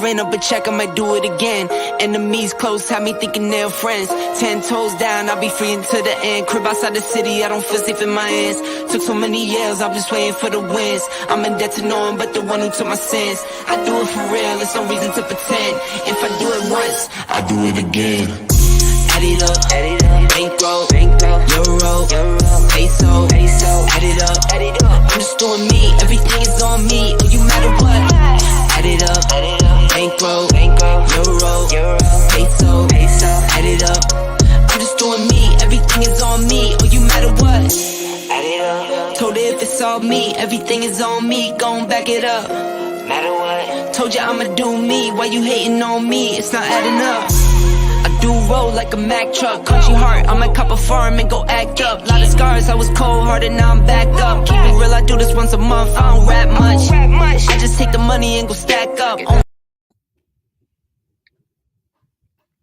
ran up a check, I might do it again. Enemies close, had me thinking they're friends. 10 toes down, I'll be free until the end. Crib outside the city, I don't feel safe in my hands. Took so many years, I'm just waiting for the wins. I'm in debt to no one but the one who took my sins. I do it for real, there's no reason to pretend. If I do it once, I do it again. Add it up, bankroll, euro, peso, add it up, I'm just doing me, everything is on me, oh you matter what. Add it up, bankroll, euro, peso, add it up, I'm just doing me, everything is on me, oh you matter what. Add it up, told her if it's all me, everything is on me, gon' back it up. Matter what, told you I'ma do me, why you hating on me, it's not adding up. I do roll like a Mack truck, country heart, I might cop a farm and go act up. Lot of scars, I was cold-hearted, now I'm back up. Keep it real, I do this once a month, I don't rap much. I just take the money and go stack up.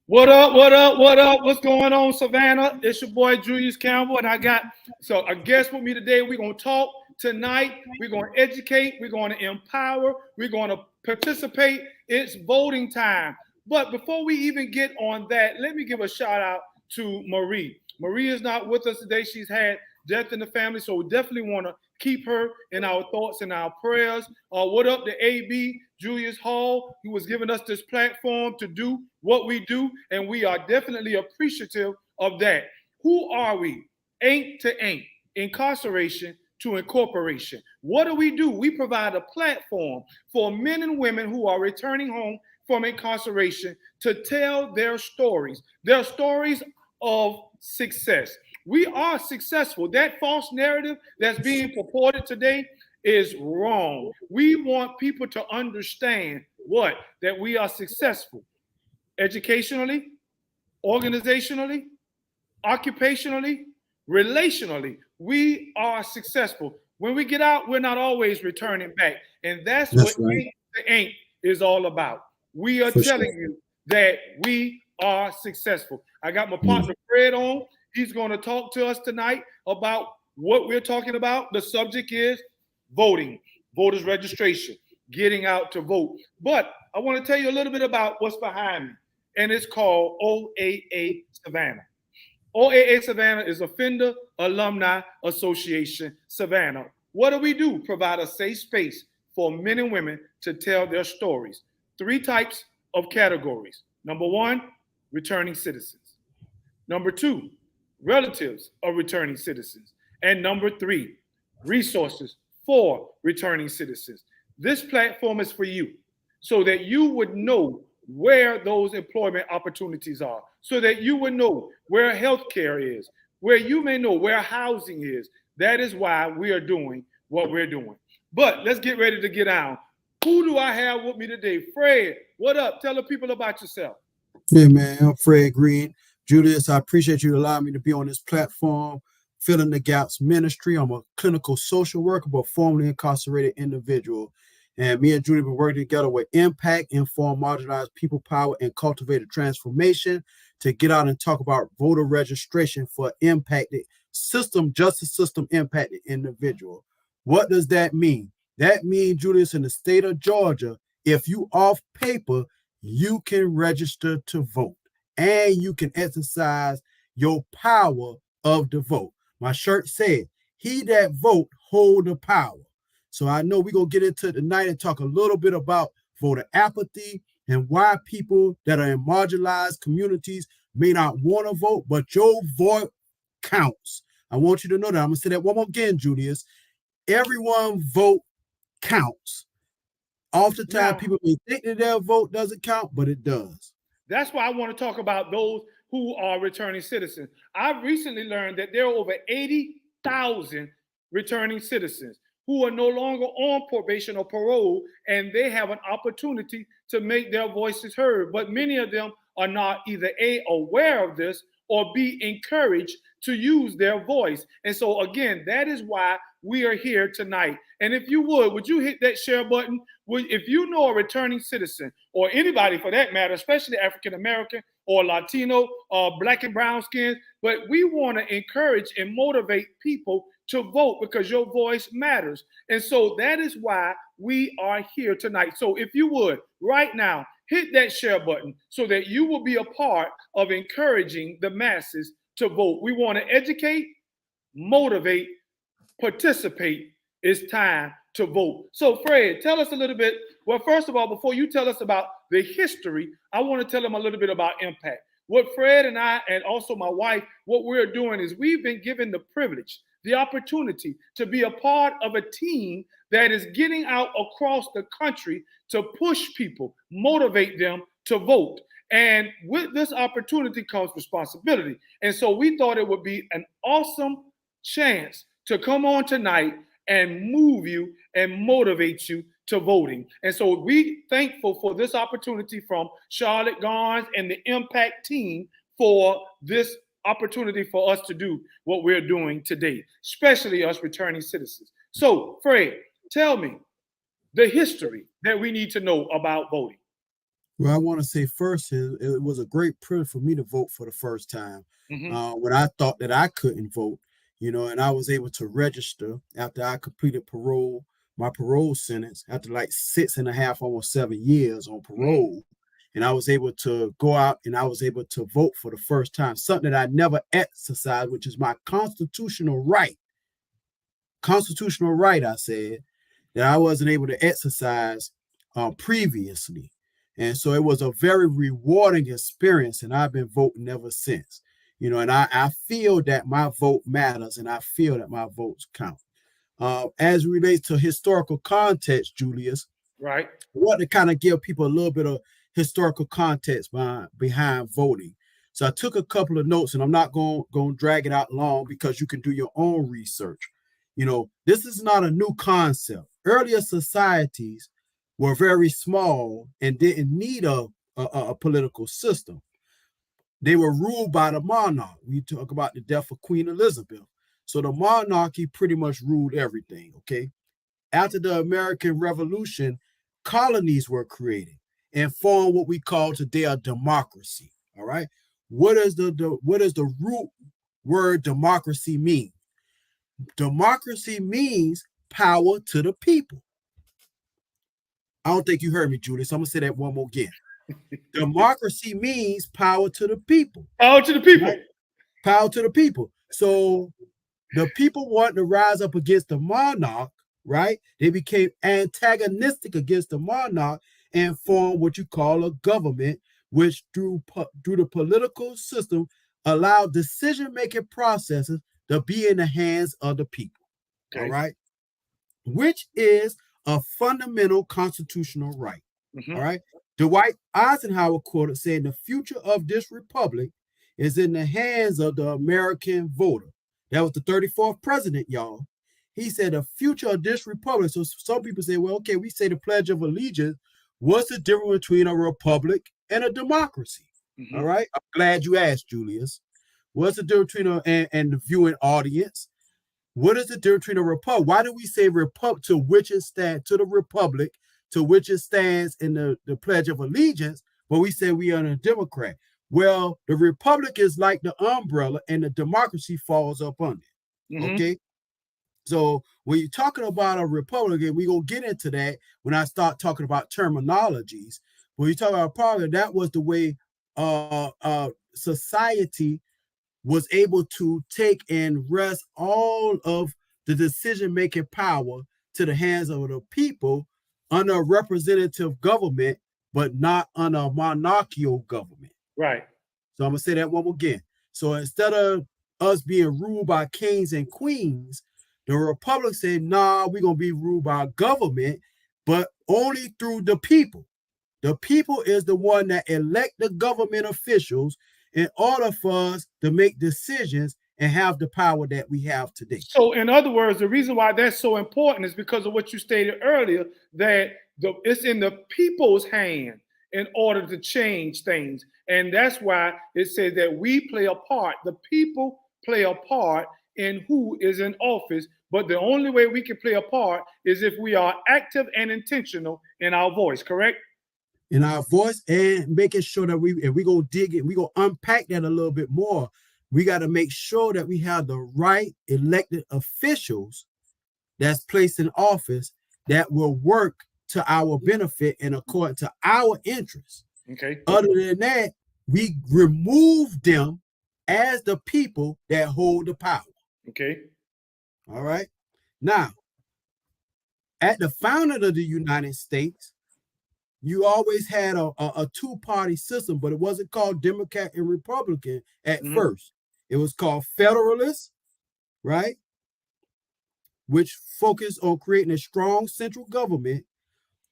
What up, what up, what up? What's going on, Savannah? It's your boy, Julius Campbell, and I got a guest with me today. We're going to talk tonight. We're going to educate. We're going to empower. We're going to participate. It's voting time. But before we even get on that, let me give a shout out to Marie. Marie is not with us today. She's had death in the family, so we definitely want to keep her in our thoughts and our prayers. What up to AB, Julius Hall, who was giving us this platform to do what we do, and we are definitely appreciative of that. Who are we? Ain't to ain't, incarceration to incorporation. What do? We provide a platform for men and women who are returning home from incarceration to tell their stories of success. We are successful. That false narrative that's being purported today is wrong. We want people to understand that we are successful educationally, organizationally, occupationally, relationally. We are successful. When we get out, we're not always returning back. And that's what right. Ain't is all about. We are telling you that we are successful. I got my partner Fred on. He's going to talk to us tonight about what we're talking about. The subject is voting, voters registration, getting out to vote. But I want to tell you a little bit about what's behind me, and it's called OAA Savannah. OAA Savannah is Offender Alumni Association Savannah. What do? Provide a safe space for men and women to tell their stories. 3 types of categories. Number 1, returning citizens. Number 2, relatives of returning citizens. And number 3, resources for returning citizens. This platform is for you so that you would know where those employment opportunities are, so that you would know where healthcare is, where you may know where housing is. That is why we are doing what we're doing. But let's get ready to get on. Who do I have with me today? Fred, what up? Tell the people about yourself. Hey, man, I'm Fred Green. Julius, I appreciate you allowing me to be on this platform, Filling the Gaps Ministry. I'm a clinical social worker, but formerly incarcerated individual. And me and Julie have been working together with Impact, Inform Marginalized People Power, and Cultivated Transformation to get out and talk about voter registration for impacted system, justice system impacted individual. What does that mean? That means, Julius, in the state of Georgia, if you off paper, you can register to vote and you can exercise your power of the vote. My shirt said, he that vote hold the power. So I know we're going to get into it tonight and talk a little bit about voter apathy and why people that are in marginalized communities may not want to vote, but your vote counts. I want you to know that. I'm going to say that one more again, Julius. Everyone vote counts. Oftentimes, people may think that their vote doesn't count, but it does. That's why I want to talk about those who are returning citizens. I've recently learned that there are over 80,000 returning citizens who are no longer on probation or parole, and they have an opportunity to make their voices heard. But many of them are not either A, aware of this, or B, encouraged to use their voice. And so again, that is why we are here tonight. And if you would you hit that share button? If you know a returning citizen, or anybody for that matter, especially African American or Latino, black and brown skins, but we want to encourage and motivate people to vote because your voice matters. And so that is why we are here tonight. So if you would, right now, hit that share button so that you will be a part of encouraging the masses to vote. We want to educate, motivate, participate. It's time to vote. So Fred, tell us a little bit. Well, first of all, before you tell us about the history, I want to tell them a little bit about impact. What Fred and I, and also my wife, what we're doing is we've been given the privilege, the opportunity to be a part of a team that is getting out across the country to push people, motivate them to vote. And with this opportunity comes responsibility. And so we thought it would be an awesome chance to come on tonight and move you and motivate you to voting. And so we thankful for this opportunity from Charlotte Garnes and the Impact team for this opportunity for us to do what we're doing today, especially us returning citizens. So Fred, tell me the history that we need to know about voting. Well, I want to say first, it was a great privilege for me to vote for the first time. When I thought that I couldn't vote, and I was able to register after I completed my parole sentence after like 6.5, almost 7 years on parole. And I was able to go out and I was able to vote for the first time, something that I never exercised, which is my constitutional right. Constitutional right, I said, that I wasn't able to exercise previously. And so it was a very rewarding experience, and I've been voting ever since. And I feel that my vote matters, and I feel that my votes count. As it relates to historical context, Julius, right? I want to kind of give people a little bit of historical context behind voting. So I took a couple of notes, and I'm not going to drag it out long because you can do your own research. This is not a new concept. Earlier societies were very small and didn't need a political system. They were ruled by the monarch. We talk about the death of Queen Elizabeth. So the monarchy pretty much ruled everything, okay? After the American Revolution, colonies were created and formed what we call today a democracy, all right? What does the root word democracy mean? Democracy means power to the people. I don't think you heard me, Julius. I'm going to say that one more again. Democracy means power to the people. Power to the people. Right? Power to the people. So the people wanted to rise up against the monarch, right? They became antagonistic against the monarch and formed what you call a government, which through the political system allowed decision-making processes to be in the hands of the people. Okay. All right? Which is a fundamental constitutional right. All right. Dwight Eisenhower quoted saying the future of this republic is in the hands of the American voter. That was the 34th president, y'all. He said the future of this republic. So some people say, well, okay, we say the Pledge of Allegiance. What's the difference between a republic and a democracy? All right. I'm glad you asked, Julius. What's the difference between and the viewing audience? What is the difference between a republic? Why do we say republic to which it stands, to the republic, to which it stands in the Pledge of Allegiance, but we say we are a Democrat? Well, the republic is like the umbrella and the democracy falls up under it. Okay? So when you're talking about a republic, and we're going to get into that when I start talking about terminologies, when you talk about republic, that was the way society was able to take and rest all of the decision-making power to the hands of the people under a representative government, but not under a monarchical government. Right. So I'm going to say that one more again. So instead of us being ruled by kings and queens, the republic said, nah, we're going to be ruled by government, but only through the people. The people is the one that elect the government officials in order for us to make decisions and have the power that we have today. So in other words, the reason why that's so important is because of what you stated earlier, that it's in the people's hand in order to change things. And that's why it says that we play a part. The people play a part in who is in office. But the only way we can play a part is if we are active and intentional in our voice, correct? in our voice, and making sure that if we go dig it, we go unpack that a little bit more. We got to make sure that we have the right elected officials that's placed in office that will work to our benefit and according to our interests. Okay. Other than that, we remove them as the people that hold the power. Okay. All right. Now, at the founding of the United States, you always had a two-party system, but it wasn't called Democrat and Republican at first. It was called Federalist, right? Which focused on creating a strong central government,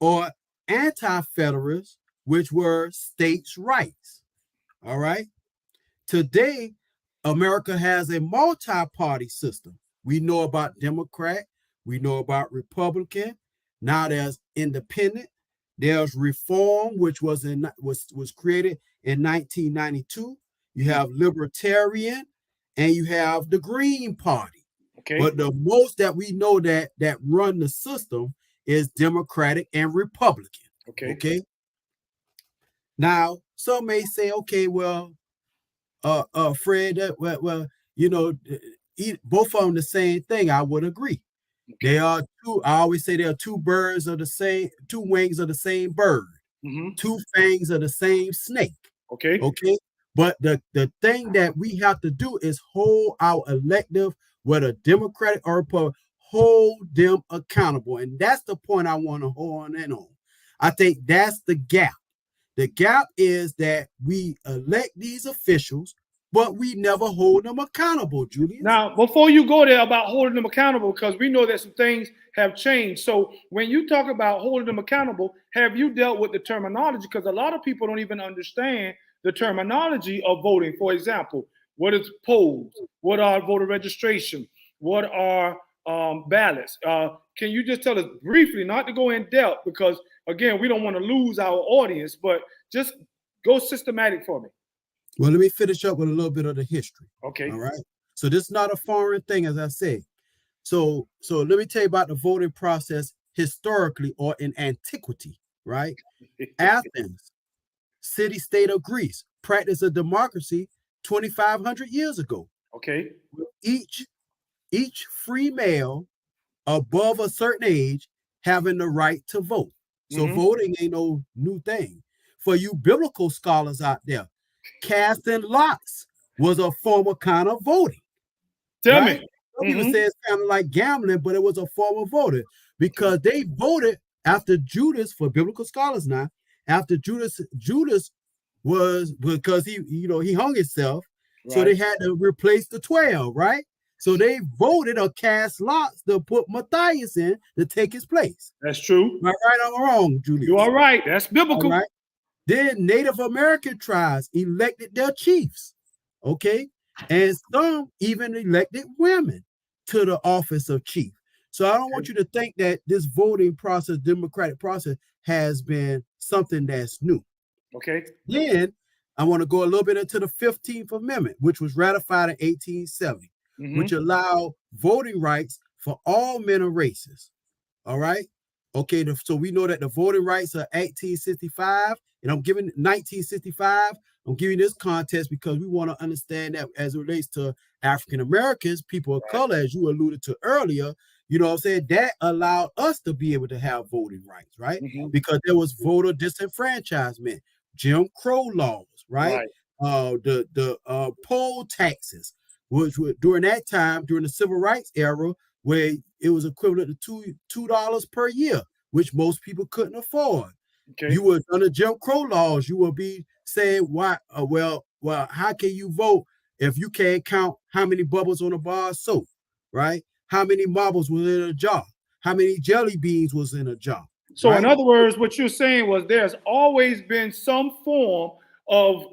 or anti-federalists, which were states' rights. All right. Today, America has a multi-party system. We know about Democrat, we know about Republican. Now there's independent. There's reform, which was created in 1992. You have libertarian, and you have the Green Party. Okay. But the most that we know that run the system is Democratic and Republican. Okay. Okay. Now, some may say, okay, well, Fred, well, you know, both of them the same thing. I would agree. Okay. They are two. I always say there are two wings of the same bird, two fangs of the same snake. Okay. Okay. But the thing that we have to do is hold our elective, whether Democratic or Republican, hold them accountable. And that's the point I want to hold on. I think that's the gap. The gap is that we elect these officials, but we never hold them accountable, Julius. Now, before you go there about holding them accountable, because we know that some things have changed. So when you talk about holding them accountable, have you dealt with the terminology? Because a lot of people don't even understand the terminology of voting. For example, what is polls? What are voter registration? What are ballots? Can you just tell us briefly, not to go in depth, because again, we don't want to lose our audience, but just go systematic for me. Well, let me finish up with a little bit of the history. Okay. All right. So this is not a foreign thing, as I say. So let me tell you about the voting process historically or in antiquity, right? Athens, city-state of Greece, practiced a democracy 2,500 years ago. Okay. Each free male above a certain age having the right to vote. So voting ain't no new thing. For you biblical scholars out there, casting lots was a form of kind of voting. Tell me. Some people say it's kind of like gambling, but it was a form of voting because they voted after Judas, for biblical scholars now, after Judas was, because he hung himself. Right. So they had to replace the 12, right? So they voted or cast lots to put Matthias in to take his place. That's true. Am I right or wrong, Julius? You are right. That's biblical. All right. Then Native American tribes elected their chiefs. Okay. And some even elected women to the office of chief. So I don't want you to think that this voting process, democratic process, has been something that's new. Okay. Then I want to go a little bit into the 15th Amendment, which was ratified in 1870. Which allow voting rights for all men and races. All right. Okay. So we know that the voting rights are 1865, and I'm giving 1965. I'm giving this context because we want to understand that as it relates to African Americans, people of color, as you alluded to earlier. You know what I'm saying? That allowed us to be able to have voting rights, right? Because there was voter disenfranchisement, Jim Crow laws, right? The poll taxes, which were during that time, during the civil rights era, where it was equivalent to $2 per year, which most people couldn't afford. Okay. You were under Jim Crow laws, you will be saying, why? Well, how can you vote if you can't count how many bubbles on a bar of soap, right? How many marbles was in a jar? How many jelly beans was in a jar? So in other words, what you're saying was there's always been some form of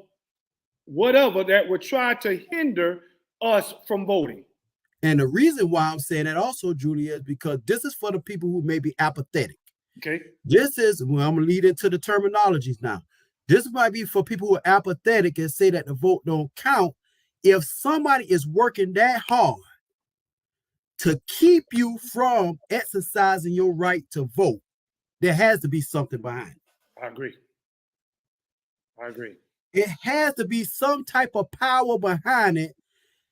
whatever that would try to hinder us from voting. And the reason why I'm saying that also, Julia, is because this is for the people who may be apathetic. Okay. This is, well, I'm going to lead into the terminologies now. This might be for people who are apathetic and say that the vote don't count. If somebody is working that hard to keep you from exercising your right to vote, there has to be something behind it. I agree. I agree. It has to be some type of power behind it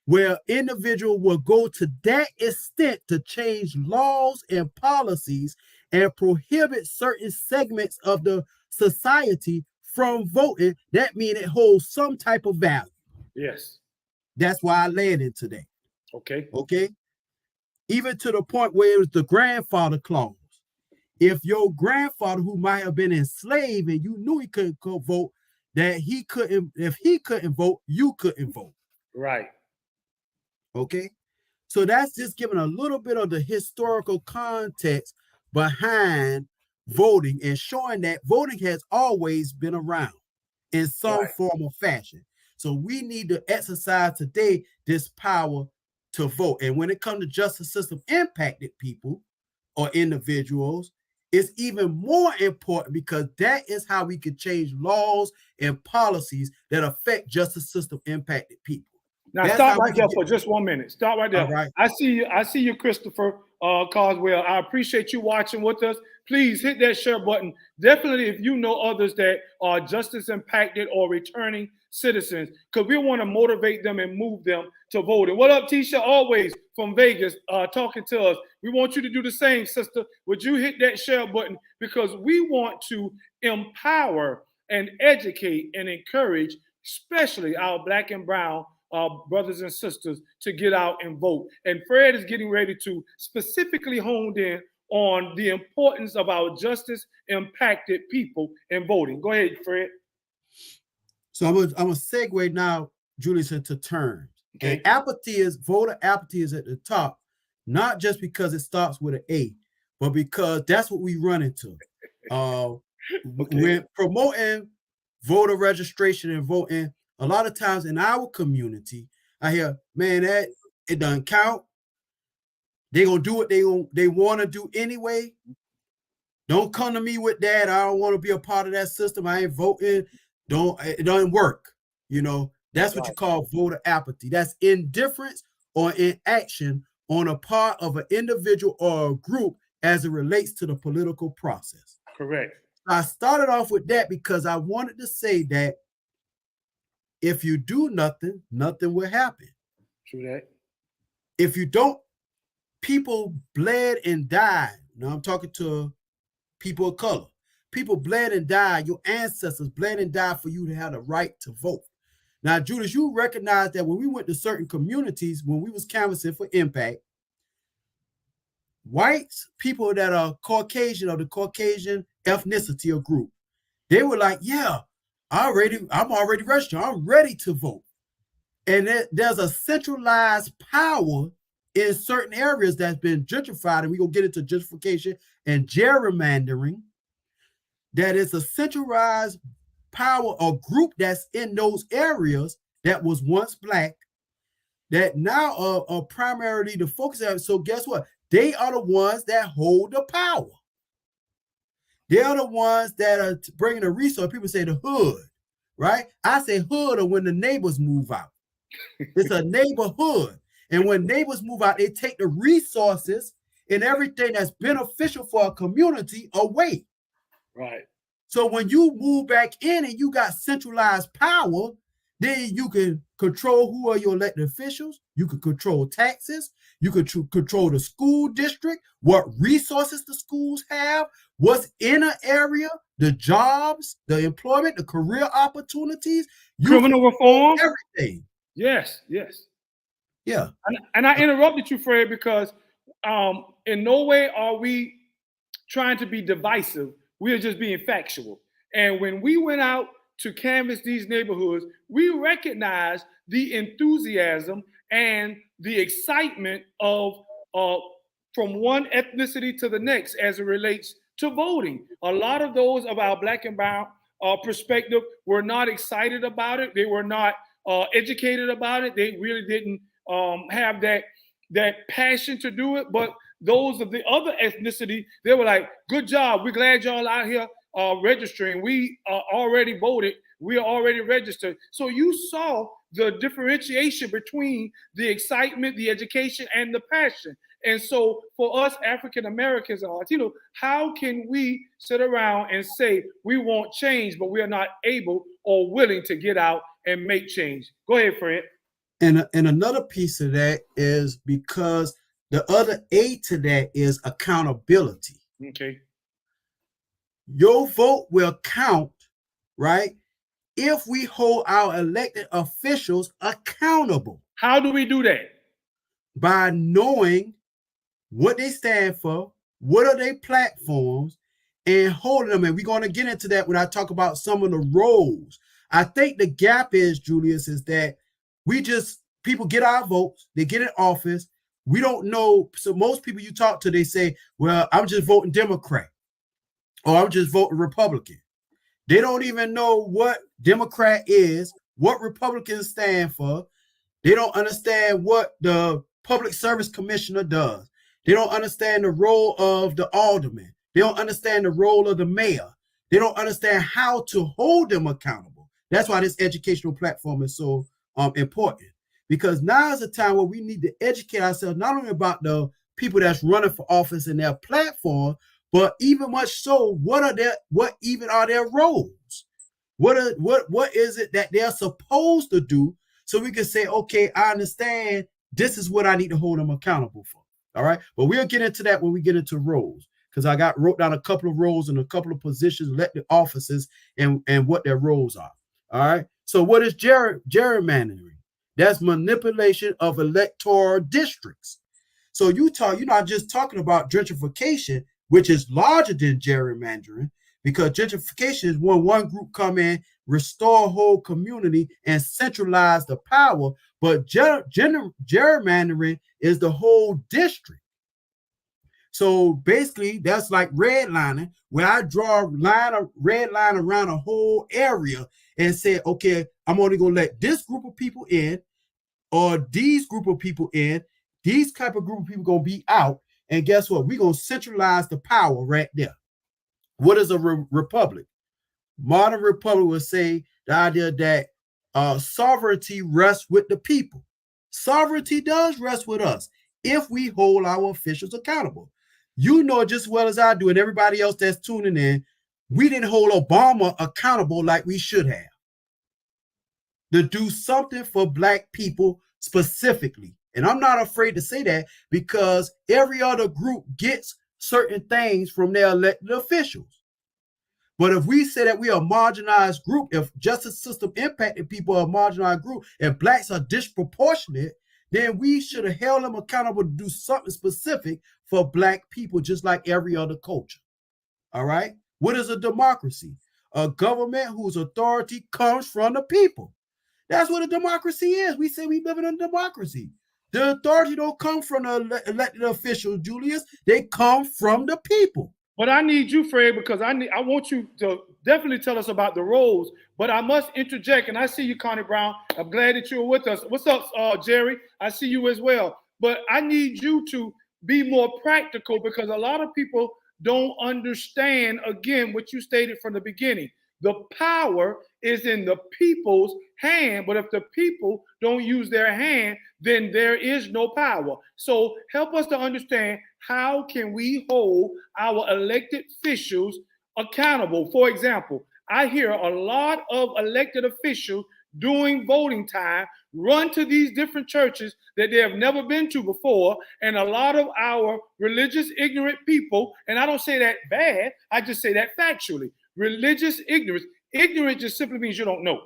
where individual will go to that extent to change laws and policies and prohibit certain segments of the society from voting. That means it holds some type of value. Yes. That's why I landed today. Okay. Okay. Even to the point where it was the grandfather clause. If your grandfather, who might have been enslaved and you knew he couldn't go vote, that he couldn't, if he couldn't vote, you couldn't vote. Right. Okay. So that's just giving a little bit of the historical context behind voting and showing that voting has always been around in some form or fashion. So we need to exercise today this power to vote. And when it comes to justice system impacted people or individuals, it's even more important because that is how we can change laws and policies that affect justice system impacted people. Now That's stop right there for just 1 minute. Stop right there. All right. I see you, Christopher Carswell. I appreciate you watching with us. Please hit that share button. Definitely, if you know others that are justice impacted or returning citizens, because we want to motivate them and move them to vote. And what up, Tisha? Always from Vegas, talking to us. We want you to do the same, sister. Would you hit that share button? Because we want to empower and educate and encourage, especially our Black and brown brothers and sisters, to get out and vote. And Fred is getting ready to specifically hone in on the importance of our justice impacted people in voting. Go ahead, Fred. So I'm gonna segue now, Julius, into terms. Okay. And apathy is, voter apathy is at the top, not just because it starts with an A, but because that's what we run into. When promoting voter registration and voting, a lot of times in our community, I hear, man, that it doesn't count. They're gonna do what they want to do anyway. Don't come to me with that. I don't want to be a part of that system. I ain't voting. It doesn't work. You know, that's what you call voter apathy. That's indifference or inaction on a part of an individual or a group as it relates to the political process. Correct. I started off with that because I wanted to say that if you do nothing, nothing will happen. True that. If you don't, people bled and died. Now I'm talking to people of color. People bled and died. Your ancestors bled and died for you to have the right to vote. Now, Judas, you recognize that when we went to certain communities, when we was canvassing for impact, whites, people that are Caucasian or the Caucasian ethnicity or group, they were like, yeah, I'm already registered. I'm ready to vote. And there's a centralized power in certain areas that's been gentrified, and we're going to get into gentrification and gerrymandering, that is a centralized power or group that's in those areas that was once Black, that now are primarily the focus area. So guess what? They are the ones that hold the power. They are the ones that are bringing the resource. People say the hood, right? I say hood or when the neighbors move out. It's a neighborhood. And when neighbors move out, they take the resources and everything that's beneficial for a community away. Right. So when you move back in and you got centralized power, then you can control who are your elected officials. You can control taxes. You can control the school district, what resources the schools have, what's in an area, the jobs, the employment, the career opportunities. Criminal reform. Everything. Yes, yes. Yeah. And I interrupted you, Fred, because in no way are we trying to be divisive. We are just being factual. And when we went out to canvass these neighborhoods, we recognized the enthusiasm and the excitement of from one ethnicity to the next as it relates to voting. A lot of those of our Black and brown perspective were not excited about it. They were not educated about it. They really didn't have that passion to do it. But those of the other ethnicity, they were like, good job. We're glad y'all out here registering. We already voted. We are already registered. So you saw the differentiation between the excitement, the education, and the passion. And so for us African Americans and Latinos, how can we sit around and say we want change, but we are not able or willing to get out and make change? Go ahead, Fred. And another piece of that is because the other aid to that is accountability. Okay. Your vote will count, right? If we hold our elected officials accountable. How do we do that? By knowing what they stand for, what are their platforms, and holding them. And we're going to get into that when I talk about some of the roles. I think the gap is, Julius, is that people get our votes, they get in office. We don't know. So most people you talk to, they say, well, I'm just voting Democrat or I'm just voting Republican. They don't even know what Democrat is, what Republicans stand for. They don't understand what the Public Service Commissioner does. They don't understand the role of the alderman. They don't understand the role of the mayor. They don't understand how to hold them accountable. That's why this educational platform is so important, because now is a time where we need to educate ourselves not only about the people that's running for office and their platform, but even much so, what even are their roles? What is it that they're supposed to do? So we can say, okay, I understand this is what I need to hold them accountable for. All right. But we'll get into that when we get into roles, because I wrote down a couple of roles and a couple of positions, elected offices, and what their roles are. All right. So what is gerrymandering? That's manipulation of electoral districts. So you're not just talking about gentrification, which is larger than gerrymandering, because gentrification is when one group come in, restore a whole community, and centralize the power. But gerrymandering is the whole district. So basically, that's like redlining, where I draw a red line around a whole area and say, okay, I'm only going to let this group of people in, or these group of people in. These type of group of people going to be out. And guess what? We're going to centralize the power right there. What is a republic? Modern republic would say the idea that sovereignty rests with the people. Sovereignty does rest with us if we hold our officials accountable. You know just as well as I do, and everybody else that's tuning in, we didn't hold Obama accountable like we should have to do something for Black people specifically. And I'm not afraid to say that, because every other group gets certain things from their elected officials. But if we say that we are a marginalized group, if justice system impacted people are a marginalized group, if Blacks are disproportionate, then we should have held them accountable to do something specific for Black people, just like every other culture. All right? What is a democracy? A government whose authority comes from the people. That's what a democracy is. We say we live in a democracy. The authority don't come from the elected officials, Julius. They come from the people. But I need you, Fred, because I want you to definitely tell us about the roles. But I must interject, and I see you, Connie Brown. I'm glad that you're with us. What's up, Jerry? I see you as well. But I need you to be more practical, because a lot of people don't understand, again, what you stated from the beginning. The power is in the people's hand, but if the people don't use their hand, then there is no power. So help us to understand, how can we hold our elected officials accountable? For example, I hear a lot of elected officials during voting time run to these different churches that they have never been to before, and a lot of our religious ignorant people, and I don't say that bad, I just say that factually, religious ignorance. Ignorance just simply means you don't know.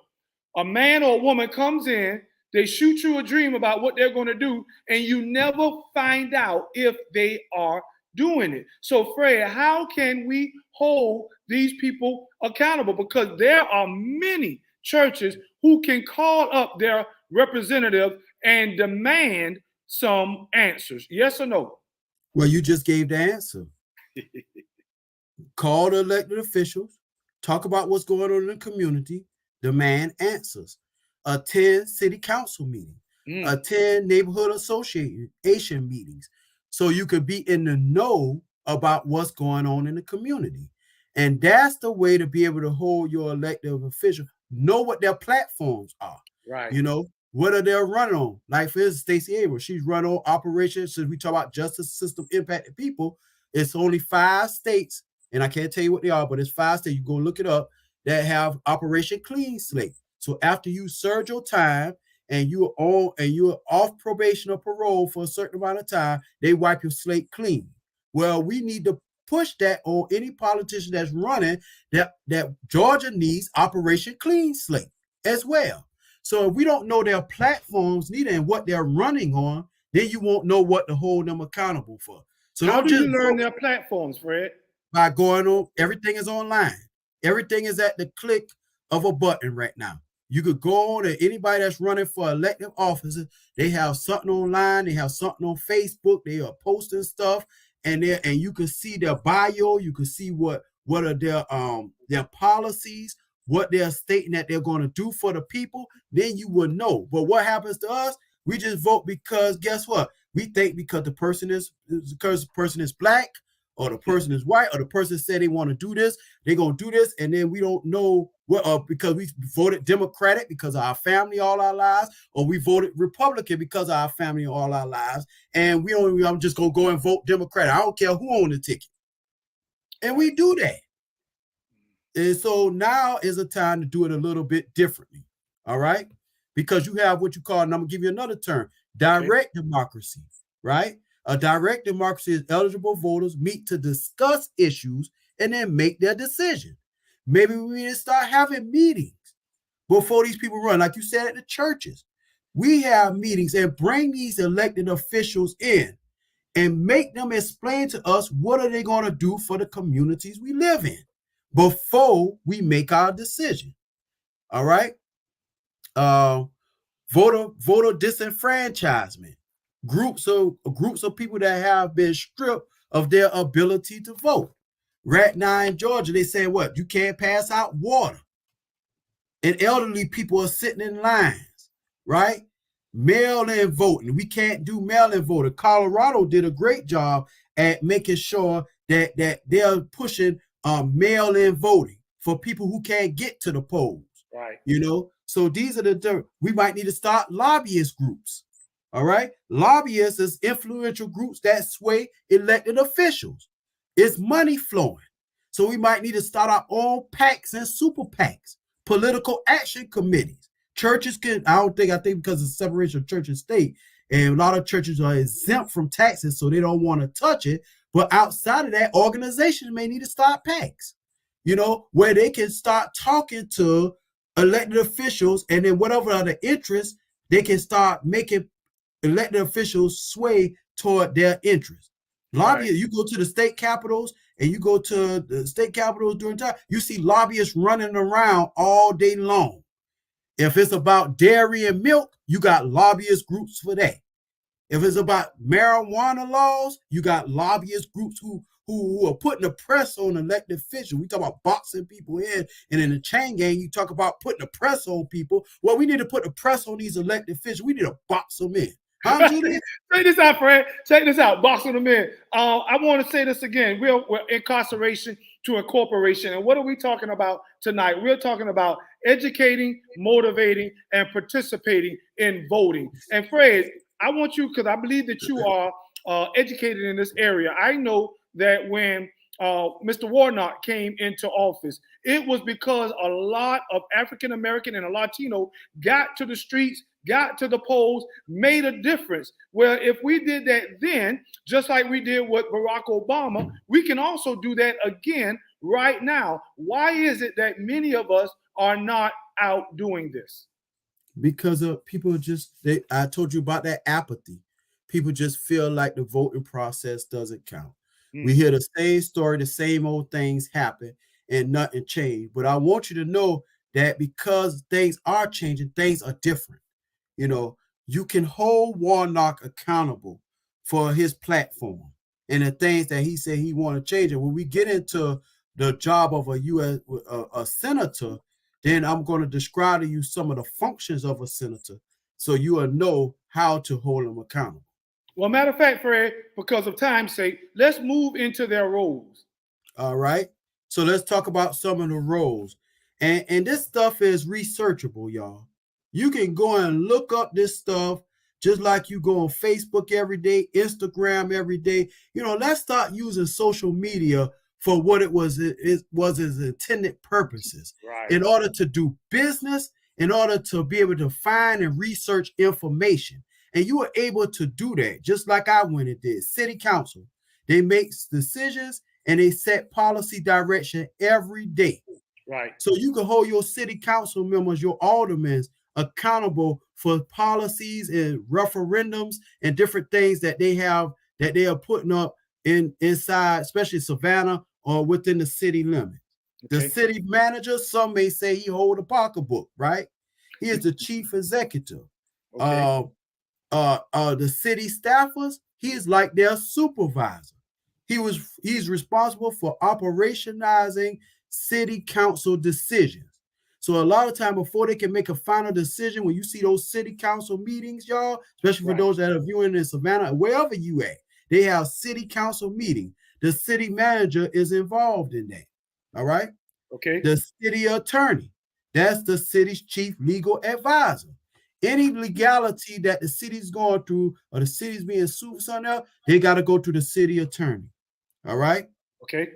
A man or a woman comes in, they shoot you a dream about what they're going to do, and you never find out if they are doing it. So, Fred, how can we hold these people accountable? Because there are many churches who can call up their representative and demand some answers. Yes or no? Well, you just gave the answer. Call the elected officials, talk about what's going on in the community, demand answers. Attend city council meetings, attend neighborhood association meetings, so you could be in the know about what's going on in the community. And that's the way to be able to hold your elected official, know what their platforms are. Right. You know, What are they running on? Like for instance, Stacey Abrams, she's run on operations. Since we talk about justice system impacted people, it's only 5 states, and I can't tell you what they are, but it's 5 states. You go look it up that have Operation Clean Slate. So after you serve your time and you're off probation or parole for a certain amount of time, they wipe your slate clean. Well, we need to push that on any politician that's running that Georgia needs Operation Clean Slate as well. So if we don't know their platforms neither and what they're running on, then you won't know what to hold them accountable for. So how don't do just you learn their platforms, Fred? By going on, everything is online. Everything is at the click of a button right now. You could go on, and anybody that's running for elective offices, they have something online, they have something on Facebook, they are posting stuff, and you can see their bio, you can see what are their policies, what they're stating that they're going to do for the people, then you will know. But what happens to us? We just vote because guess what? We think because the person is black, or the person is white, or the person said they want to do this, they're going to do this, and then we don't know what, because we voted Democratic because of our family all our lives, or we voted Republican because of our family all our lives, and I'm just going to go and vote Democratic. I don't care who owns the ticket. And we do that. And so now is a time to do it a little bit differently, all right? Because you have what you call, and I'm going to give you another term, direct democracy, right? A direct democracy is eligible voters meet to discuss issues and then make their decision. Maybe we need to start having meetings before these people run, like you said at the churches. We have meetings and bring these elected officials in and make them explain to us what are they going to do for the communities we live in before we make our decision. All right? Voter disenfranchisement. Groups of people that have been stripped of their ability to vote. Right now in Georgia, they say what? You can't pass out water. And elderly people are sitting in lines, right? Mail-in voting. We can't do mail-in voting. Colorado did a great job at making sure that they're pushing mail-in voting for people who can't get to the polls. Right. You know, so these are we might need to start lobbyist groups. All right. Lobbyists is influential groups that sway elected officials. It's money flowing. So we might need to start our own PACs and super PACs, political action committees. Churches I think because of separation of church and state, and a lot of churches are exempt from taxes, so they don't want to touch it. But outside of that, organizations may need to start PACs, you know, where they can start talking to elected officials, and then whatever are the interests, they can start making elected officials sway toward their interests. Lobbyists, right. You go to the state capitals and you go to the state capitals during time, you see lobbyists running around all day long. If it's about dairy and milk, you got lobbyist groups for that. If it's about marijuana laws, you got lobbyist groups who are putting the press on elected officials. We talk about boxing people in, and in the chain gang, you talk about putting the press on people. Well, we need to put the press on these elected officials. We need to box them in. Check this out, Fred. Check this out. Boxing them in. I want to say this again. We're incarceration to incorporation. And what are we talking about tonight? We're talking about educating, motivating, and participating in voting. And Fred, I want you, because I believe that you are educated in this area. I know that when Mr. Warnock came into office, it was because a lot of African American and Latino got to the streets, got to the polls, made a difference. Well, if we did that then, just like we did with Barack Obama, we can also do that again right now. Why is it that many of us are not out doing this? Because of people I told you about that apathy. People just feel like the voting process doesn't count. We hear the same story, the same old things happen, and nothing changed. But I want you to know that because things are changing, things are different. You know, you can hold Warnock accountable for his platform and the things that he said he want to change. And when we get into the job of a senator, then I'm going to describe to you some of the functions of a senator so you will know how to hold them accountable. Well, matter of fact, Fred, because of time's sake, let's move into their roles. All right. So let's talk about some of the roles. And this stuff is researchable, y'all. You can go and look up this stuff just like you go on Facebook every day, Instagram every day. Let's start using social media for what it was its intended purposes. Right. In order to do business, in order to be able to find and research information. And you were able to do that just like I went and did. City council, they make decisions and they set policy direction every day. Right. So you can hold your city council members, your aldermen, accountable for policies and referendums and different things that they are putting up inside, especially Savannah or within the city limits. Okay. The city manager, some may say he hold a pocketbook, right? He is the chief executive. Okay. The city staffers, he is like their supervisor. He's responsible for operationalizing city council decisions. So a lot of time before they can make a final decision, when you see those city council meetings, y'all, especially for those that are viewing in Savannah, wherever you at, they have city council meeting. The city manager is involved in that. All right. Okay. The city attorney, that's the city's chief legal advisor. Any legality that the city's going through or the city's being sued for something else, they got to go to the city attorney. All right. Okay.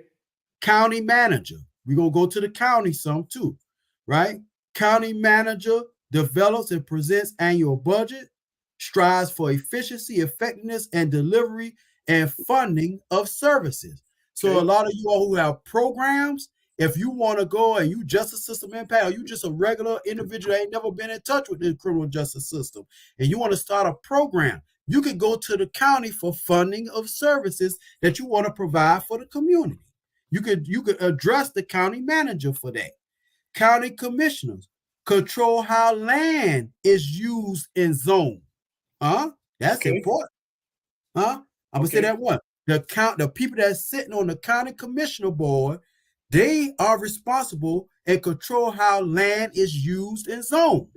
County manager. We're going to go to the county some too, right? County manager develops and presents annual budget, strives for efficiency, effectiveness, and delivery and funding of services. So a lot of you all who have programs, if you want to go and you justice system impact, or you just a regular individual that ain't never been in touch with the criminal justice system, and you want to start a program, you can go to the county for funding of services that you want to provide for the community. You could address the county manager for that. County commissioners control how land is used in zone. That's important. I'm gonna say that one. The people that's sitting on the county commissioner board, they are responsible and control how land is used in zone.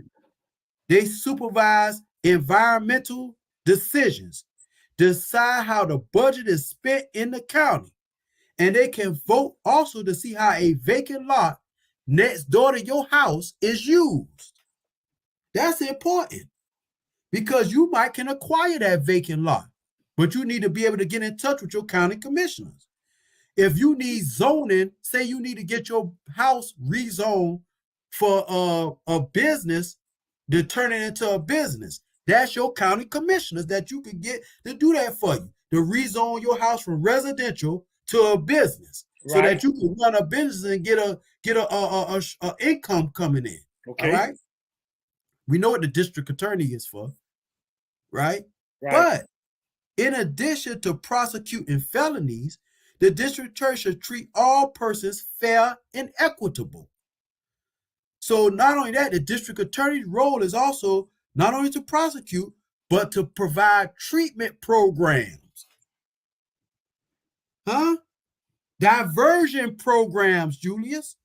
They supervise environmental decisions, decide how the budget is spent in the county, and they can vote also to see how a vacant lot next door to your house is used. That's important because you might can acquire that vacant lot, but you need to be able to get in touch with your county commissioners. If you need zoning, say you need to get your house rezoned for a business to turn it into a business, that's your county commissioners that you can get to do that for you, to rezone your house from residential to a business, so that you can run a business and get a income coming in. Okay. All right. We know what the district attorney is for, right? But in addition to prosecuting felonies, the district attorney should treat all persons fair and equitable. So not only that, the district attorney's role is also not only to prosecute, but to provide treatment programs. Diversion programs, Julius.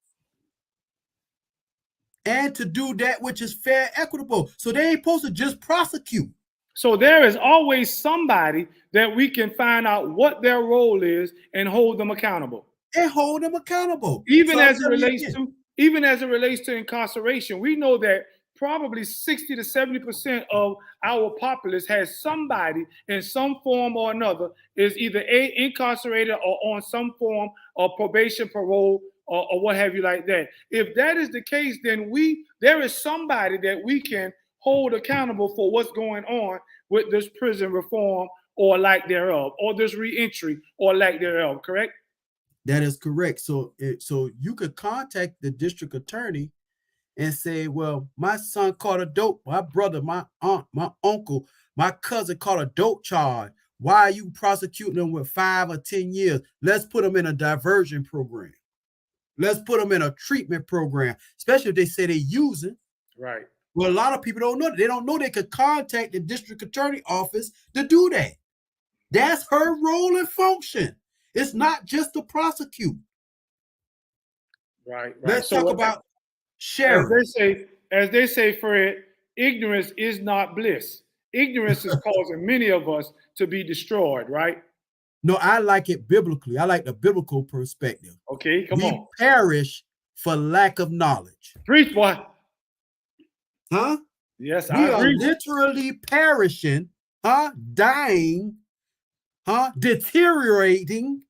And to do that which is fair, equitable. So they ain't supposed to just prosecute. So there is always somebody that we can find out what their role is and hold them accountable. And hold them accountable. Even as it relates to incarceration, we know that probably 60 to 70% of our populace has somebody in some form or another is either incarcerated or on some form of probation, parole, or what have you like that. If that is the case, then there is somebody that we can hold accountable for what's going on with this prison reform or lack thereof, or this reentry or lack thereof, correct? That is correct. So you could contact the district attorney and say, well, my son caught a dope, my brother, my aunt, my uncle, my cousin caught a dope charge. Why are you prosecuting them with 5 or 10 years? Let's put them in a diversion program. Let's put them in a treatment program, especially if they say they're using. Right. Well, a lot of people don't know that. They don't know they could contact the district attorney office to do that. That's her role and function. It's not just to prosecute. Right. Let's talk about sharing. As they say, Fred, ignorance is not bliss. Ignorance is causing many of us to be destroyed, right? No, I like it biblically. I like the biblical perspective. Okay, come on. We perish for lack of knowledge. Preach, boy. Huh? Yes, We I are agree. literally perishing, dying, deteriorating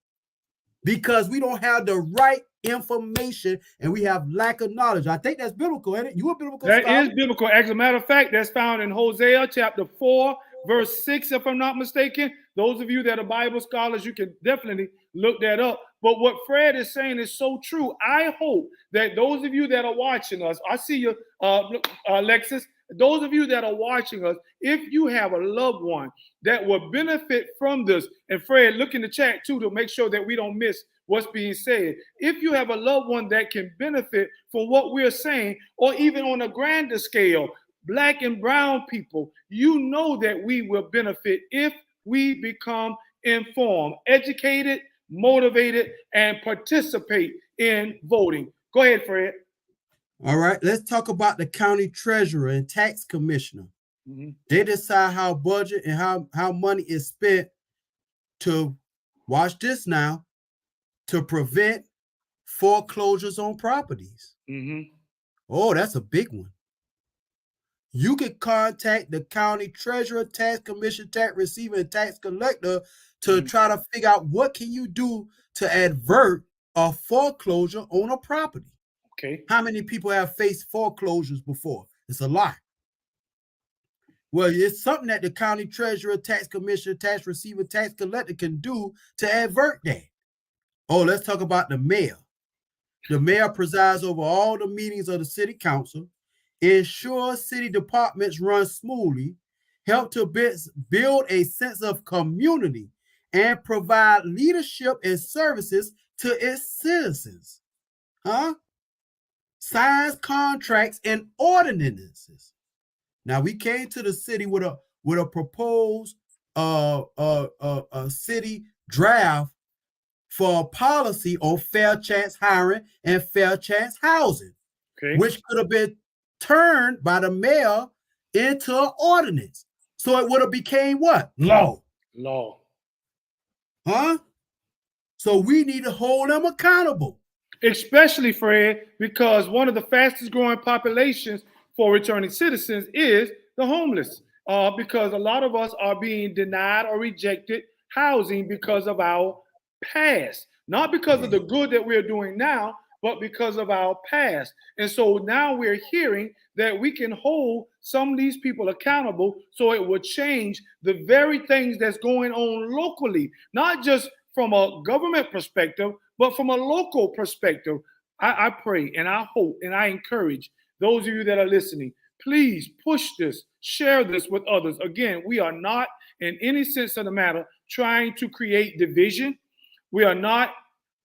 because we don't have the right information and we have lack of knowledge. I think that's biblical, isn't it? You a biblical That scholar? is biblical. As a matter of fact, that's found in Hosea chapter 4, verse 6, if I'm not mistaken. Those of you that are Bible scholars, you can definitely look that up. But what Fred is saying is so true. I hope that those of you that are watching us, I see you, Alexis, those of you that are watching us, if you have a loved one that will benefit from this, and Fred, look in the chat too to make sure that we don't miss what's being said. If you have a loved one that can benefit from what we're saying, or even on a grander scale, black and brown people, you know that we will benefit if we become informed, educated, motivated, and participate in voting. Go ahead, Fred. All right, let's talk about the county treasurer and tax commissioner. They decide how budget and how money is spent to, watch this now, to prevent foreclosures on properties. Oh, that's a big one. You can contact the county treasurer, tax commission, tax receiver, and tax collector to try to figure out what can you do to avert a foreclosure on a property. Okay. How many people have faced foreclosures before? It's a lot. Well, it's something that the county treasurer, tax commissioner, tax receiver, tax collector can do to avert that. Oh, let's talk about the mayor. The mayor presides over all the meetings of the city council, ensures city departments run smoothly, help to build a sense of community, and provide leadership and services to its citizens. Signs contracts and ordinances. Now we came to the city with a proposed city draft for a policy on fair chance hiring and fair chance housing, which could have been turned by the mayor into an ordinance. So it would have became what? Law. So we need to hold them accountable. Especially, Fred, because one of the fastest growing populations for returning citizens is the homeless, because a lot of us are being denied or rejected housing because of our past, not because of the good that we're doing now, but because of our past. And so now we're hearing that we can hold some of these people accountable so it will change the very things that's going on locally, not just from a government perspective, but from a local perspective. I pray and I hope and I encourage those of you that are listening, please push this, share this with others. Again, we are not in any sense of the matter trying to create division. We are not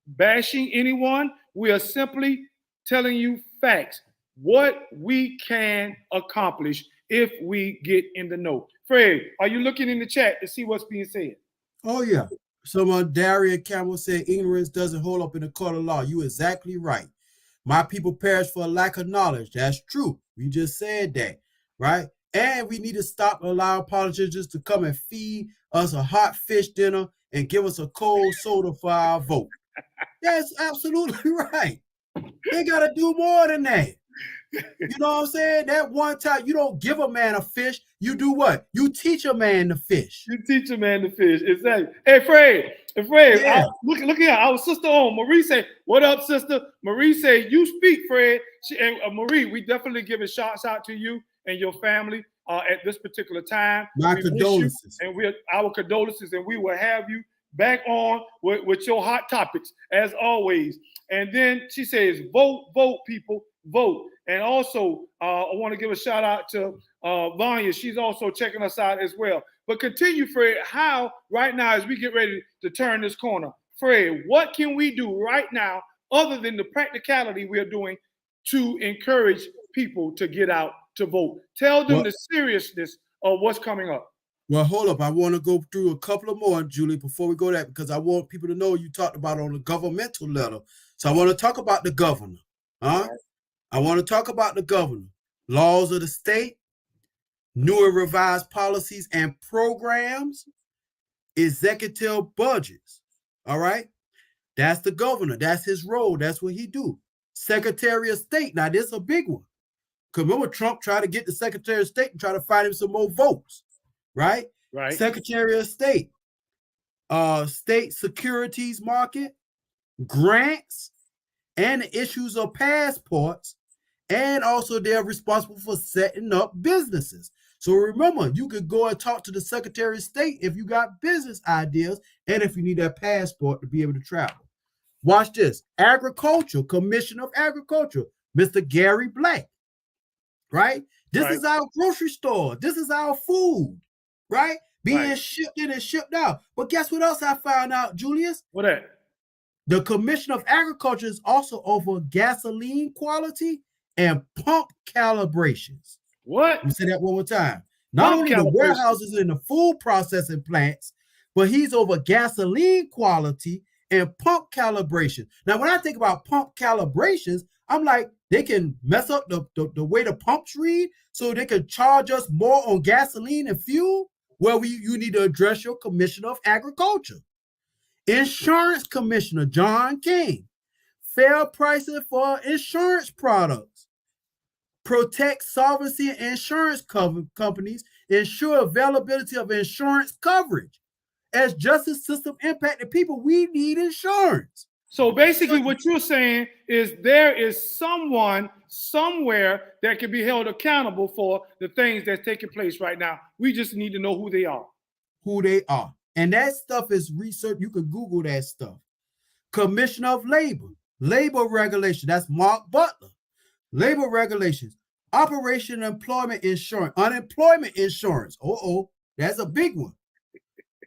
bashing anyone. We are simply telling you facts, what we can accomplish if we get in the know. Fred, are you looking in the chat to see what's being said? Oh, yeah. Someone, Darian Campbell, said ignorance doesn't hold up in the court of law. You exactly right. My people perish for a lack of knowledge. That's true. We just said that, right? And we need to stop allowing politicians to come and feed us a hot fish dinner and give us a cold soda for our vote. That's absolutely right. They got to do more than that. You know what I'm saying? That one time, you don't give a man a fish. You do what? You teach a man to fish. You teach a man to fish. Exactly. Hey, Fred. Yeah. Look here. Our sister on. Marie say, what up, sister? Marie say, you speak, Fred. And Marie, we definitely give a shout out to you and your family at this particular time. My condolences. And our condolences, and we will have you back on with your hot topics, as always. And then she says, vote, people, vote. And also, I want to give a shout out to Vanya. She's also checking us out as well. But continue, Fred, how right now as we get ready to turn this corner, Fred, what can we do right now other than the practicality we're doing to encourage people to get out to vote? Tell them the seriousness of what's coming up. Well, hold up. I want to go through a couple of more, Julie, before we go there, because I want people to know you talked about on the governmental letter. So I want to talk about the governor. I want to talk about the governor, laws of the state, new and revised policies and programs, executive budgets. All right. That's the governor. That's his role. That's what he do. Secretary of State. Now, this is a big one. Because remember, Trump tried to get the Secretary of State and try to find him some more votes, right? Right. Secretary of State, state securities market, grants, and the issues of passports, and also they're responsible for setting up businesses. So remember, you could go and talk to the Secretary of State if you got business ideas and if you need that passport to be able to travel. Watch this. Agriculture, Commissioner of Agriculture, Mr. Gary Black, right? This is our grocery store. This is our food, right? Being shipped in and shipped out. But guess what else I found out, Julius? What that? The Commissioner of Agriculture is also over gasoline quality and pump calibrations. What? Let me say that one more time. Not only the warehouses and the food processing plants, but he's over gasoline quality and pump calibration. Now, when I think about pump calibrations, I'm like, they can mess up the way the pumps read, so they can charge us more on gasoline and fuel. Well, you need to address your Commissioner of Agriculture. Insurance Commissioner John King. Fair pricing for insurance products. Protect solvency and insurance companies. Ensure availability of insurance coverage. As justice system impacted people, we need insurance. So basically what you're saying is there is someone somewhere that can be held accountable for the things that's taking place right now. We just need to know who they are. Who they are. And that stuff is research. You can Google that stuff. Commissioner of Labor. Labor regulation. That's Mark Butler. Labor regulations. Operation Employment Insurance. Unemployment insurance. That's a big one.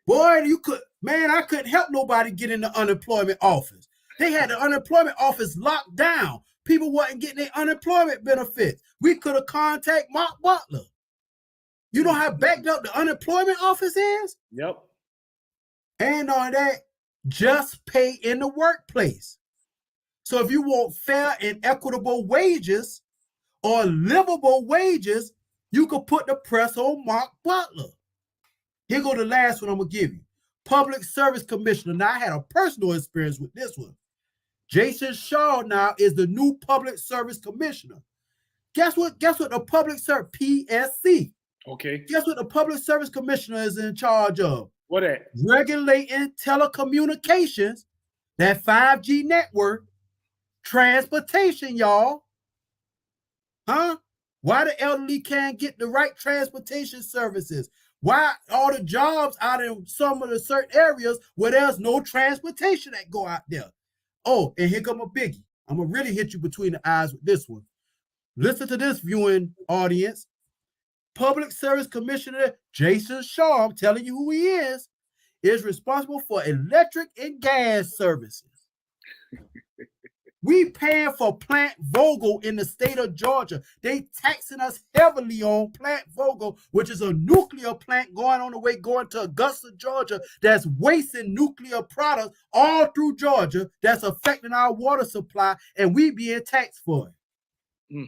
Boy, I couldn't help nobody get in the unemployment office. They had the unemployment office locked down. People wasn't getting their unemployment benefits. We could have contacted Mark Butler. You know how backed up the unemployment office is? Yep. And on that, just pay in the workplace. So if you want fair and equitable wages or livable wages, you could put the press on Mark Butler. Here go the last one I'm going to give you. Public Service Commissioner. Now, I had a personal experience with this one. Jason Shaw now is the new Public Service Commissioner. Guess what the Public Service, PSC. Okay. Guess what the Public Service Commissioner is in charge of? What that? Regulating telecommunications, that 5G network, transportation, y'all. Huh? Why the elderly can't get the right transportation services? Why all the jobs out in some of the certain areas where there's no transportation that go out there? Oh, and here come a biggie. I'm going to really hit you between the eyes with this one. Listen to this, viewing audience. Public Service Commissioner Jason Shaw, I'm telling you who he is responsible for electric and gas services. We paying for Plant Vogtle in the state of Georgia. They taxing us heavily on Plant Vogtle, which is a nuclear plant going to Augusta, Georgia, that's wasting nuclear products all through Georgia, that's affecting our water supply, and we being taxed for it.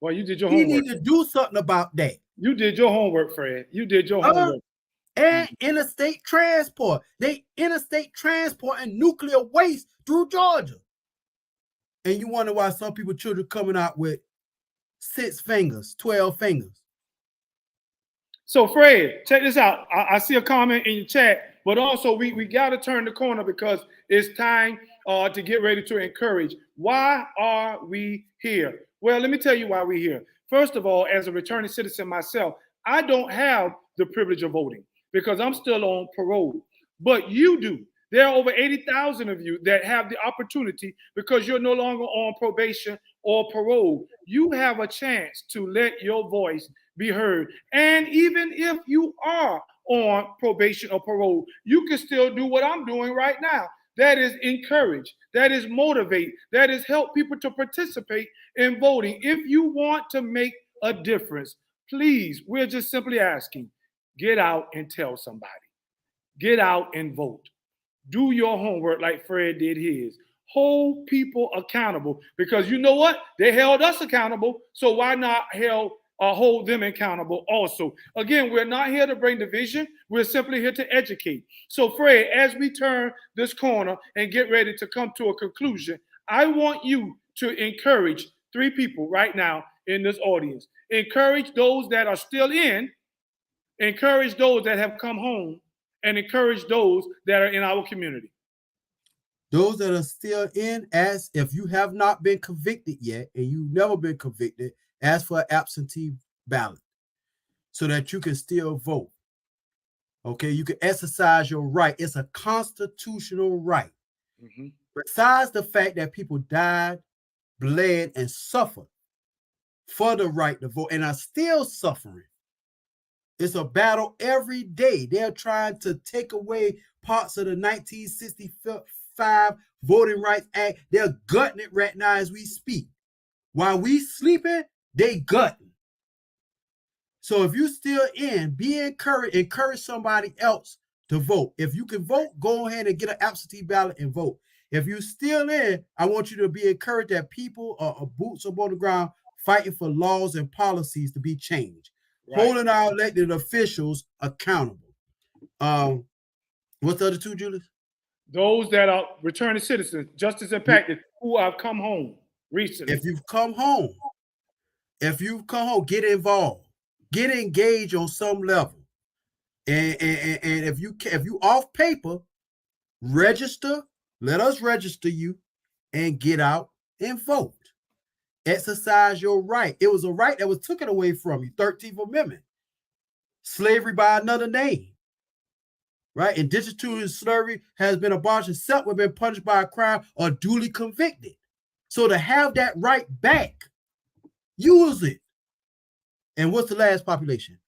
Well, you did your homework. We need to do something about that. You did your homework, Fred. You did your homework. And interstate transport. They interstate transport and nuclear waste through Georgia. And you wonder why some people, children coming out with 6 fingers, 12 fingers. So, Fred, check this out. I see a comment in your chat, but also we got to turn the corner because it's time to get ready to encourage. Why are we here? Well, let me tell you why we're here. First of all, as a returning citizen myself, I don't have the privilege of voting because I'm still on parole, but you do. There are over 80,000 of you that have the opportunity because you're no longer on probation or parole. You have a chance to let your voice be heard. And even if you are on probation or parole, you can still do what I'm doing right now. That is encourage, that is motivate, that is help people to participate in voting. If you want to make a difference, please, we're just simply asking, get out and tell somebody. Get out and vote. Do your homework like Fred did his. Hold people accountable because you know what? They held us accountable, so why not hold them accountable also? Again, we're not here to bring division. We're simply here to educate. So, Fred, as we turn this corner and get ready to come to a conclusion, I want you to encourage 3 people right now in this audience. Encourage those that are still in, encourage those that have come home, and encourage those that are in our community. Those that are still in, ask if you have not been convicted yet and you've never been convicted, ask for an absentee ballot so that you can still vote. Okay, you can exercise your right. It's a constitutional right. Mm-hmm. Besides the fact that people died, bled, and suffered for the right to vote and are still suffering. It's a battle every day. They're trying to take away parts of the 1965 Voting Rights Act. They're gutting it right now as we speak. While we sleeping, they gutting. So if you're still in, be encouraged, encourage somebody else to vote. If you can vote, go ahead and get an absentee ballot and vote. If you're still in, I want you to be encouraged that people are boots up on the ground fighting for laws and policies to be changed. Right. Holding our elected officials accountable. What's the other two, Julius? Those that are returning citizens, justice impacted, who have come home recently. If you've come home, get involved, get engaged on some level, and if you off paper, register. Let us register you, and get out and vote. Exercise your right. It was a right that was taken away from you. 13th Amendment. Slavery by another name. Right? Indigenous slavery has been abolished except when been punished by a crime or duly convicted. So to have that right back, use it. And what's the last population?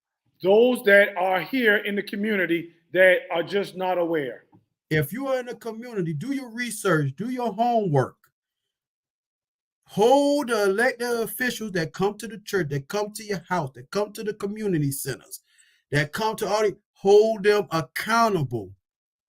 Those that are here in the community that are just not aware. If you are in the community, do your research, do your homework. Hold the elected officials that come to the church, that come to your house, that come to the community centers, that come to all the, hold them accountable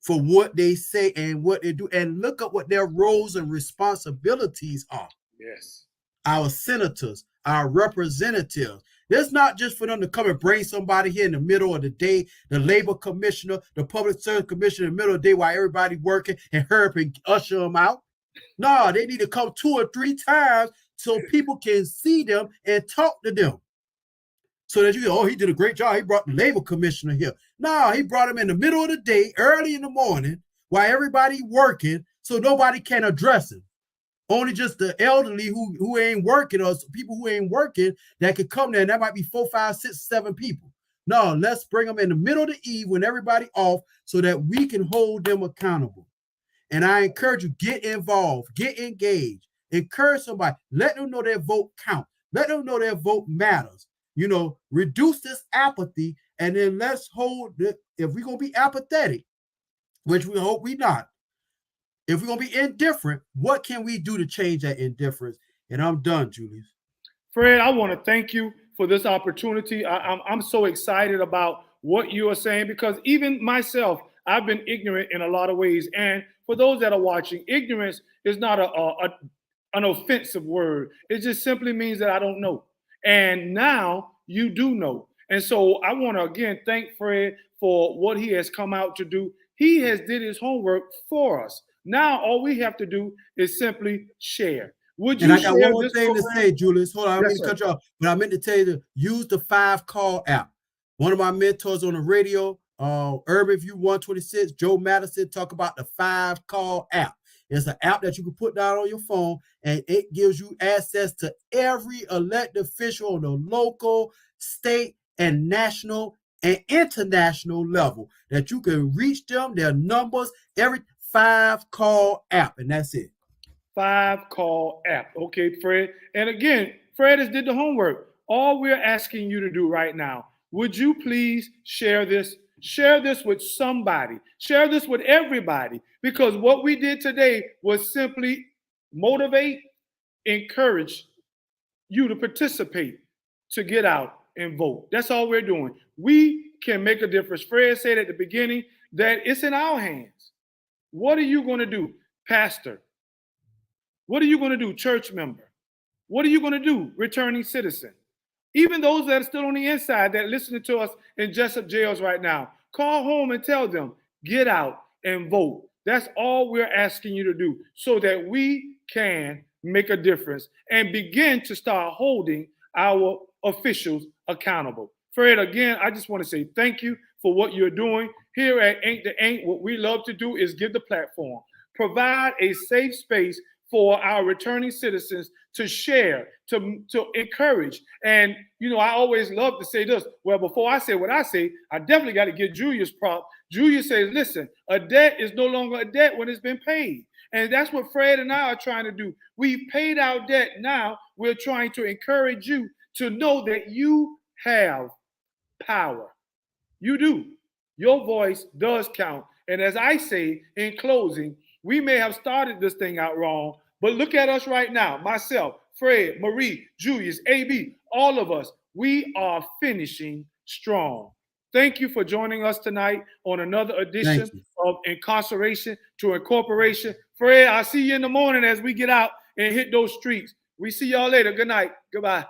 for what they say and what they do, and look at what their roles and responsibilities are. Yes. Our senators, our representatives. It's not just for them to come and bring somebody here in the middle of the day, the labor commissioner, the public service commissioner in the middle of the day while everybody working, and hurry up and usher them out. No, they need to come 2 or 3 times so people can see them and talk to them. So that you go, oh, he did a great job. He brought the labor commissioner here. No, he brought him in the middle of the day, early in the morning, while everybody working, so nobody can address him. Only just the elderly who ain't working, or people who ain't working that could come there, and that might be 4, 5, 6, 7 people. No, let's bring them in the middle of the eve when everybody off so that we can hold them accountable. And I encourage you, get involved, get engaged, encourage somebody, let them know their vote count, let them know their vote matters. You know, reduce this apathy, and then let's hold it. If we're going to be apathetic, which we hope we're not, if we're going to be indifferent, what can we do to change that indifference? And I'm done, Julius. Fred, I want to thank you for this opportunity. I'm so excited about what you are saying, because even myself, I've been ignorant in a lot of ways. And for those that are watching, ignorance is not an offensive word. It just simply means that I don't know. And now you do know. And so I want to again thank Fred for what he has come out to do. He has did his homework for us. Now all we have to do is simply share. Would you? And I got one more thing to say, Julius. Hold on, I yes, mean to cut you off, but I meant to tell you to use the 5-call app. One of my mentors on the radio, Urban View 126, Joe Madison, talk about the 5-call app. It's an app that you can put down on your phone, and it gives you access to every elected official on the local, state, and national and international level, that you can reach them, their numbers, every 5-call app, and that's it. 5-call app. Okay, Fred. And again, Fred has did the homework. All we're asking you to do right now, would you please share this? Share this with somebody. Share this with everybody, because what we did today was simply motivate, encourage you to participate, to get out and vote. That's all we're doing. We can make a difference. Fred said at the beginning that it's in our hands. What are you going to do, pastor? What are you going to do, church member? What are you going to do, returning citizen? Even those that are still on the inside that are listening to us in Jessup jails right now, call home and tell them, get out and vote. That's all we're asking you to do, so that we can make a difference and begin to start holding our officials accountable. Fred, again, I just want to say thank you for what you're doing. Here at Ain't the Ain't, what we love to do is give the platform, provide a safe space for our returning citizens to share, to encourage. And, you know, I always love to say this. Well, before I say what I say, I definitely got to give Julius prop. Julius says, listen, a debt is no longer a debt when it's been paid. And that's what Fred and I are trying to do. We've paid our debt. Now we're trying to encourage you to know that you have power. You do. Your voice does count. And as I say in closing, we may have started this thing out wrong, but look at us right now. Myself, Fred, Marie, Julius, AB, all of us, we are finishing strong. Thank you for joining us tonight on another edition of Incarceration to Incorporation. Fred, I'll see you in the morning as we get out and hit those streets. We see y'all later. Good night. Goodbye.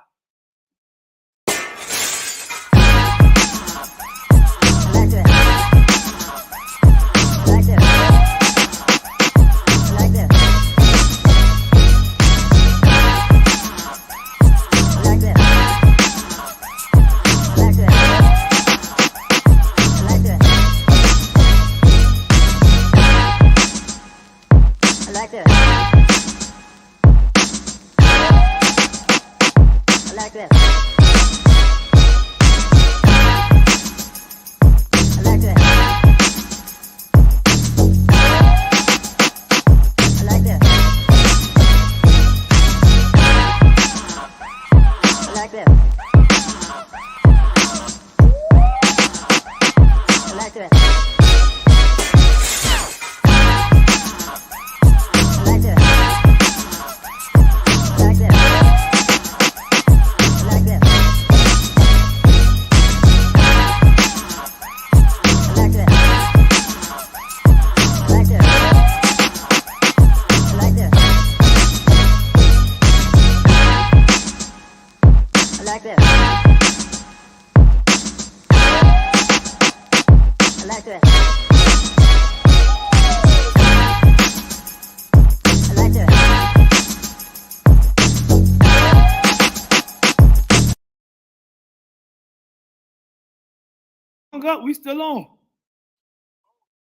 We still on.